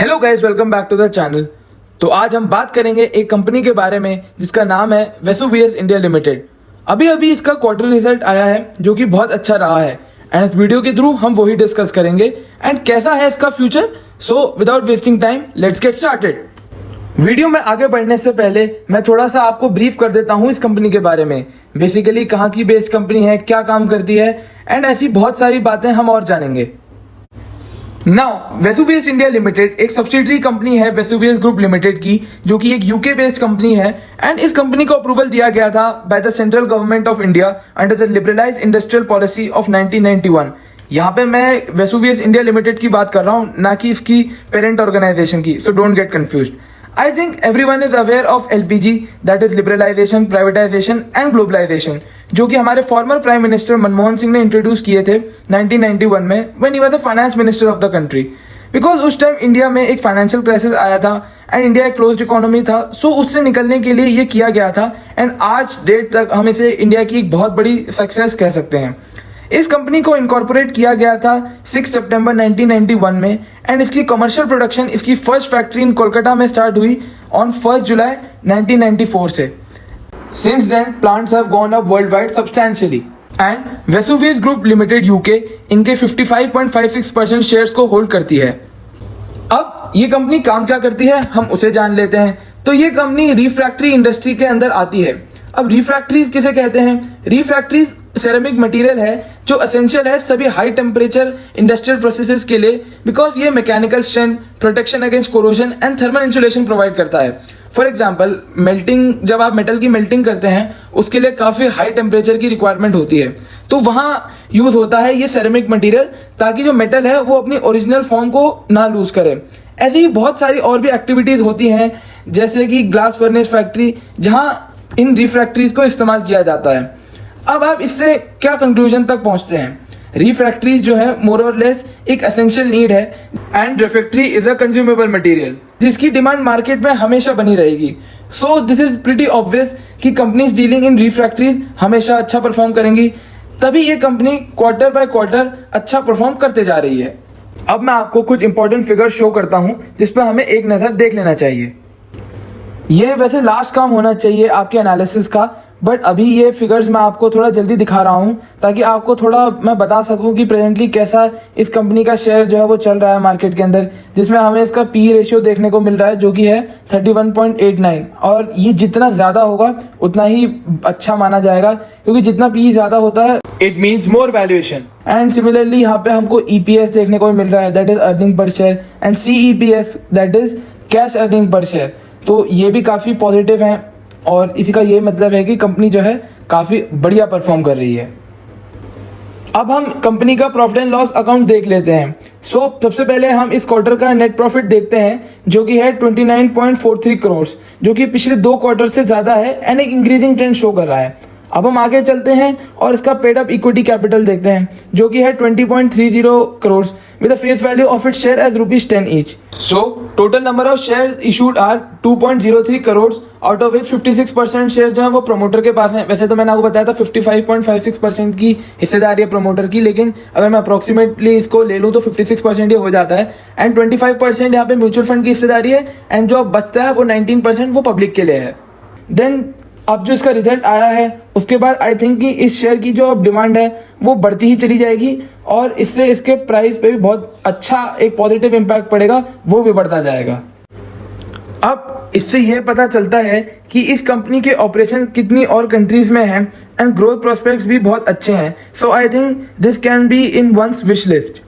Hello guys, welcome back to the channel. तो आज हम बात करेंगे एक कंपनी के बारे में जिसका नाम है वेसुवियस इंडिया लिमिटेड। अभी अभी इसका क्वार्टर रिजल्ट आया है जो कि बहुत अच्छा रहा है एंड इस वीडियो के थ्रू हम वही डिस्कस करेंगे एंड कैसा है इसका future. So without wasting time let's get started. Video में आगे बढ़ने से पहले मैं थोड़ा सा आपको ब्रीफ कर देता हूँ इस कंपनी के बारे में। बेसिकली कहाँ की बेस्ड कंपनी है, क्या काम करती है एंड ऐसी बहुत सारी बातें हम और जानेंगे। नाउ वेसुवियस इंडिया लिमिटेड एक सब्सिडरी कंपनी है वेसुवियस ग्रुप लिमिटेड की, जो कि एक यूके बेस्ड कंपनी है एंड इस कंपनी को अप्रूवल दिया गया था by the central government of India under the liberalised industrial policy of 1991। यहाँ पे मैं वेसुवियस इंडिया लिमिटेड की बात कर रहा हूँ, ना कि इसकी पेरेंट ऑर्गेनाइजेशन की, so don't get confused. I think everyone is aware of LPG, that is liberalization, privatization and globalization, जो कि हमारे former prime minister Manmohan Singh ने इंट्रोड्यूस किए थे 1991 में when he was the finance minister of the country. Because उस time India में एक फाइनेंशियल क्राइसिस आया था एंड इंडिया एक क्लोज्ड इकोनॉमी था, सो उससे निकलने के लिए ये किया गया था एंड आज डेट तक हम इसे इंडिया की एक बहुत बड़ी सक्सेस कह सकते हैं। इस कंपनी को इनकॉर्पोरेट किया गया था 6 सितंबर 1991 में एंड इसकी कमर्शियल प्रोडक्शन इसकी फर्स्ट फैक्ट्री इन कोलकाता में स्टार्ट हुई ऑन 1 जुलाई 1994 से। Since then plants have gone up world wide substantially and Vesuvius group limited UK इनके 55.56% शेयर्स को होल्ड करती है। अब ये कंपनी काम क्या करती है हम उसे जान लेते हैं। तो ये कंपनी रिफ्रैक्टरी इंडस्ट्री के अंदर आती है। अब रिफ्रैक्टरीज किसे कहते हैं? रिफ्रैक्टरीज सेरेमिक मटेरियल है जो असेंशियल है सभी हाई टेम्परेचर इंडस्ट्रियल प्रोसेसेस के लिए, बिकॉज ये mechanical strength, protection against corrosion and thermal insulation provide करता है। फॉर एग्जांपल मेल्टिंग, जब आप मेटल की मेल्टिंग करते हैं उसके लिए काफ़ी हाई टेम्परेचर की रिक्वायरमेंट होती है, तो वहाँ यूज होता है ये सेरेमिक मटेरियल ताकि जो मेटल है वो अपनी ओरिजिनल फॉर्म को ना लूज करे। ऐसी ही बहुत सारी और भी एक्टिविटीज़ होती हैं जैसे कि ग्लास फर्नेस फैक्ट्री, जहाँ इन रिफ्रैक्टरीज को इस्तेमाल किया जाता है। अब आप इससे क्या कंक्लूजन तक पहुंचते हैं? रिफ्रैक्टरीज जो है मोर और लेस एक एसेंशियल नीड है and refractory is a consumable material जिसकी डिमांड मार्केट में हमेशा बनी रहेगी। So this is pretty obvious कि कंपनीज डीलिंग इन रिफ्रैक्टरीज हमेशा अच्छा परफॉर्म करेंगी, तभी ये कंपनी क्वार्टर बाय क्वार्टर अच्छा परफॉर्म करते जा रही है। अब मैं आपको कुछ इंपॉर्टेंट फिगर शो करता हूँ जिस पर हमें एक नज़र देख लेना चाहिए। ये वैसे लास्ट काम होना चाहिए आपके एनालिसिस का, बट अभी ये फिगर्स मैं आपको थोड़ा जल्दी दिखा रहा हूँ ताकि आपको थोड़ा मैं बता सकूँ कि प्रेजेंटली कैसा इस कंपनी का शेयर जो है वो चल रहा है मार्केट के अंदर, जिसमें हमें इसका पी रेशियो देखने को मिल रहा है जो कि है 31.89। और ये जितना ज़्यादा होगा उतना ही अच्छा माना जाएगा, क्योंकि जितना पी ज़्यादा होता है it means more valuation. And similarly यहाँ पे हमको EPS देखने को मिल रहा है, that is earning per share, and CEPS that is cash earning per share. तो ये भी काफ़ी पॉजिटिव हैं और इसी का ये मतलब है कि कंपनी जो है काफ़ी बढ़िया परफॉर्म कर रही है। अब हम कंपनी का प्रॉफिट एंड लॉस अकाउंट देख लेते हैं। सबसे पहले हम इस क्वार्टर का नेट प्रॉफिट देखते हैं जो कि है 29.43 करोड़, जो कि पिछले 2 क्वार्टर से ज़्यादा है एंड एक इंक्रीजिंग ट्रेंड शो कर रहा है। अब हम आगे चलते हैं और इसका पेड अप इक्विटी कैपिटल देखते हैं जो कि है 20.30 crore with a face value of its share as ₹10 each. So total number of shares issued are 2.03 crores, out of which 56% share जो है वो प्रमोटर के पास हैं। वैसे तो मैंने आपको बताया था 55.56% की हिस्सेदारी है प्रमोटर की, लेकिन अगर मैं अप्रोक्सीमेटली इसको ले लूँ तो 56% ही हो जाता है एंड 25% यहाँ पे म्यूचुअल फंड की हिस्सेदारी है एंड जो बचता है वो 19% वो पब्लिक के लिए है। देन अब जो इसका रिजल्ट आया है उसके बाद आई थिंक कि इस शेयर की जो अब डिमांड है वो बढ़ती ही चली जाएगी और इससे इसके प्राइस पे भी बहुत अच्छा एक पॉजिटिव इम्पैक्ट पड़ेगा, वो भी बढ़ता जाएगा। अब इससे यह पता चलता है कि इस कंपनी के ऑपरेशन कितनी और कंट्रीज में हैं एंड ग्रोथ प्रोस्पेक्ट्स भी बहुत अच्छे हैं। So I think this can be in one's wish list.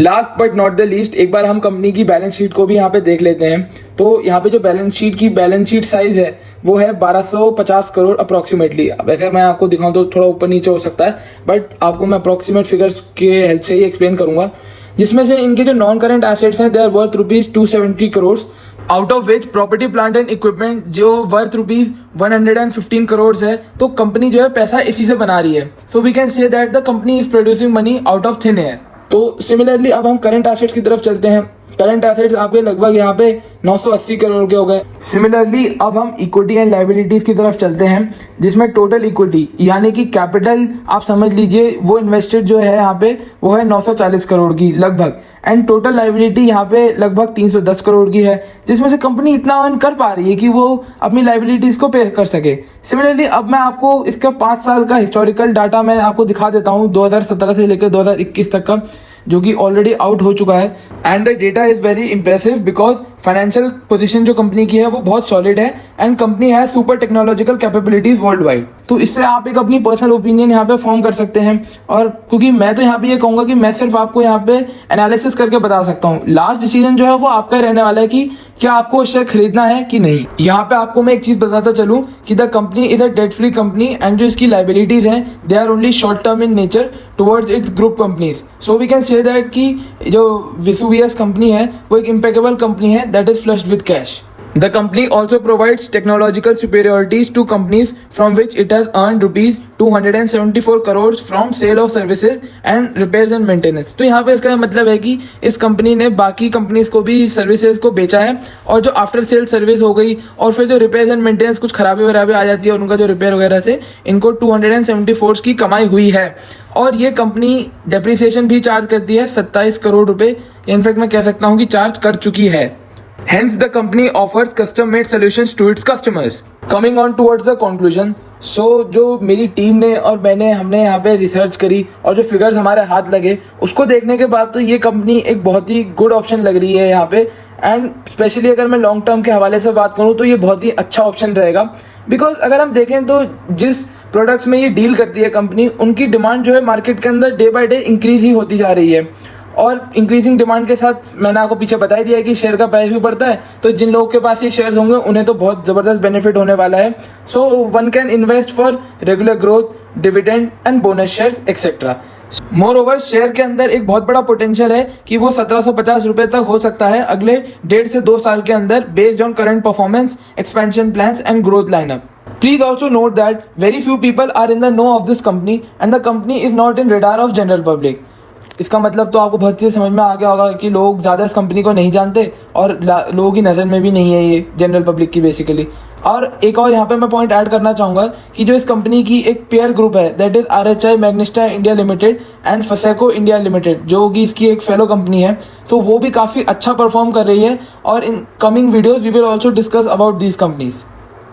Last but not the least, एक बार हम कंपनी की बैलेंस शीट को भी यहाँ पे देख लेते हैं। तो यहाँ पे जो बैलेंस शीट साइज है वो है 1250 करोड़ अप्रॉक्सीमेटली। वैसे मैं आपको दिखाऊं तो थोड़ा ऊपर नीचे हो सकता है, बट आपको मैं अप्रॉक्सीमेट फिगर्स के हेल्प से ही एक्सप्लेन करूंगा। जिसमें से इनके जो नॉन करेंट एसेट्स हैं they are worth ₹270 crore, out of which property plant and equipment जो वर्थ ₹115 करोड़ है। तो कंपनी जो है पैसा इसी से बना रही है। So we can say that the company is producing money out of thin air. तो सिमिलरली अब हम करंट एसेट्स की तरफ चलते हैं। करंट एसेट्स आपके लगभग यहाँ पे 980 करोड़ के हो गए। सिमिलरली अब हम इक्विटी एंड लाइबिलिटीज की तरफ चलते हैं, जिसमें टोटल इक्विटी यानी कि कैपिटल आप समझ लीजिए वो इन्वेस्टेड जो है यहाँ पे वो है 940 करोड़ की लगभग, एंड टोटल लाइबिलिटी यहाँ पे लगभग 310 करोड़ की है, जिसमें से कंपनी इतना अर्न कर पा रही है कि वो अपनी लाइबिलिटीज को पे कर सके। सिमिलरली अब मैं आपको इसका 5 साल का हिस्टोरिकल डाटा मैं आपको दिखा देता हूँ 2017 से लेकर 2021 तक का, जो कि ऑलरेडी आउट हो चुका है। And the data is very impressive because financial position जो कंपनी की है वो बहुत सॉलिड है एंड कंपनी है super technological capabilities world wide. तो इससे आप एक अपनी पर्सनल ओपिनियन यहाँ पे फॉर्म कर सकते हैं। और क्योंकि मैं तो यहाँ पे ये कहूँगा कि मैं सिर्फ आपको यहाँ पे एनालिसिस करके बता सकता हूँ, लास्ट डिसीजन जो है वो आपका ही रहने वाला है कि क्या आपको शेयर खरीदना है कि नहीं। यहाँ पे आपको मैं एक चीज बताता चलूँ कि the company is a debt free company and जो इसकी लाइबिलिटीज हैं they are only short term in nature towards its group companies. So we can say that कि जो वेसुवियस कंपनी है वो एक इम्पेकेबल कंपनी है that is flushed with cash. The company also provides technological superiorities to companies from which it has earned rupees 274 crores from sale of services and repairs and maintenance। तो यहाँ पे इसका मतलब है कि इस कंपनी ने बाकी कंपनीज को भी सर्विसेज को बेचा है, और जो आफ्टर सेल सर्विस हो गई और फिर जो रिपेयर्स एंड मेंटेनेंस कुछ खराबी वराबी आ जाती है और उनका जो रिपेयर वगैरह से इनको 274 की कमाई हुई है। और ये कंपनी डेप्रिसिएशन भी चार्ज करती है 27 करोड़ रुपए, इनफैक्ट मैं कह सकता हूँ कि चार्ज कर चुकी है। Hence, the company offers custom-made solutions to its customers. Coming on towards the conclusion, so जो मेरी टीम ने और हमने यहाँ पे रिसर्च करी और जो फिगर्स हमारे हाथ लगे उसको देखने के बाद तो ये कंपनी एक बहुत ही गुड ऑप्शन लग रही है यहाँ पे। एंड स्पेशली अगर मैं लॉन्ग टर्म के हवाले से बात करूँ तो ये बहुत ही अच्छा ऑप्शन रहेगा, बिकॉज अगर हम देखें तो जिस प्रोडक्ट्स में ये डील करती है कंपनी, उनकी डिमांड जो है मार्केट के अंदर डे बाय डे इंक्रीज ही होती जा रही है। और इंक्रीजिंग डिमांड के साथ मैंने आपको पीछे बता ही दिया कि शेयर का प्राइस भी बढ़ता है, तो जिन लोगों के पास ये शेयर्स होंगे उन्हें तो बहुत ज़बरदस्त बेनिफिट होने वाला है। So one can invest for regular growth, dividend and bonus shares etcetera. More over share के अंदर एक बहुत बड़ा पोटेंशियल है कि वो 1750 रुपये तक हो सकता है अगले 1.5 से 2 साल के अंदर, based on current performance, expansion plans and growth lineup. Please also note that very few people are in the know of this company and the company is not in radar of general public। इसका मतलब तो आपको बहुत चीज़ समझ में आ गया होगा कि लोग ज़्यादा इस कंपनी को नहीं जानते और लोगों की नज़र में भी नहीं है ये जनरल पब्लिक की बेसिकली। और एक और यहाँ पे मैं पॉइंट ऐड करना चाहूँगा कि जो इस कंपनी की एक पेयर ग्रुप है that is RHI Magnesita India Limited and Foseco India Limited, जो कि इसकी एक फेलो कंपनी है, तो वो भी काफ़ी अच्छा परफॉर्म कर रही है। और in coming videos we will also discuss about these companies.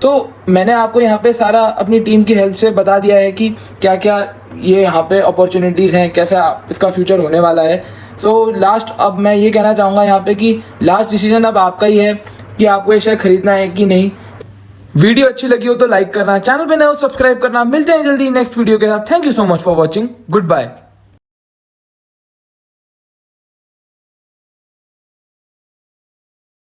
तो मैंने आपको यहाँ पे सारा अपनी टीम की हेल्प से बता दिया है कि क्या क्या ये यहाँ पे अपॉर्चुनिटीज़ हैं, कैसा इसका फ्यूचर होने वाला है। सो लास्ट अब मैं ये कहना चाहूँगा यहाँ पे कि लास्ट डिसीजन अब आपका ही है कि आपको ये शेयर खरीदना है कि नहीं। वीडियो अच्छी लगी हो तो लाइक करना, चैनल पे नए हो सब्सक्राइब करना। मिलते हैं जल्दी नेक्स्ट वीडियो के साथ। Thank you so much for watching. Good bye.